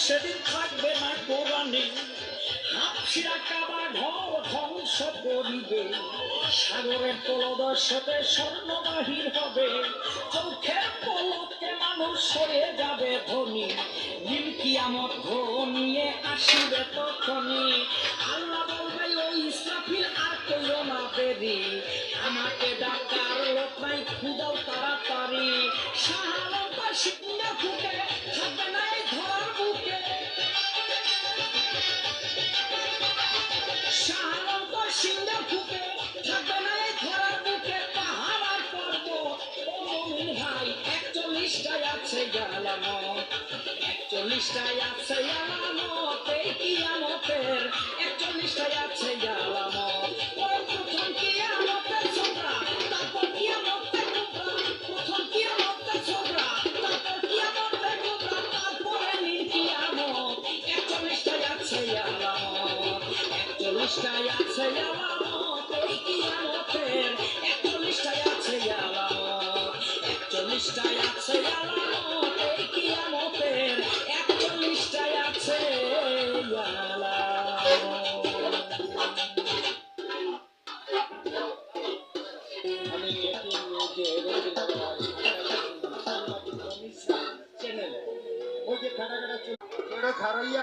সেদিন থাকবে না কোরআনে, হাফসিরা কাবা ঘর ধ্বংস করিবে, সাগরের তলদর্শতে স্বর্ণ বাহির হবে, চোখের পলকে মানুষ হয়ে যাবে ধনী, নীল কিয়ামত ঘনিয়ে আসিবে তখনই। আল্লাহ বলবে ওই ইসরাফিল আর কইও না দেরি, আমাকে ডাকার লোক নাই খুদাও তাড়াতাড়ি। শাহালতা সিংহা ফুটে থাকবে না এই ধরার বুকে, শাহালতা সিংহা ফুটে থাকবে না এই ধরার বুকে। পাহাড় আর পর্বত ও মুমিন ভাই 41টায় আছে আলামত, 41টায় আছে আলামত, এই কিয়ামতের 41টায় আছে আলামত। ওই প্রথম কিয়ামতের ছোকরা, তারপর কিয়ামতের টুকরা, প্রথম কিয়ামতের ছোকরা, তারপর কিয়ামতের টুকরা, তারপরে নীল কিয়ামত। 41টায় আছে আলামত, 41টায় আছে আলামত, এই কিয়ামতের 41টায় আছে আলামত, 41টায় আছে আলামত, এই কিয়ামতের 41টায় আছে আলামত। আমি চ্যানেলে ওই যে খাড়া খাড়া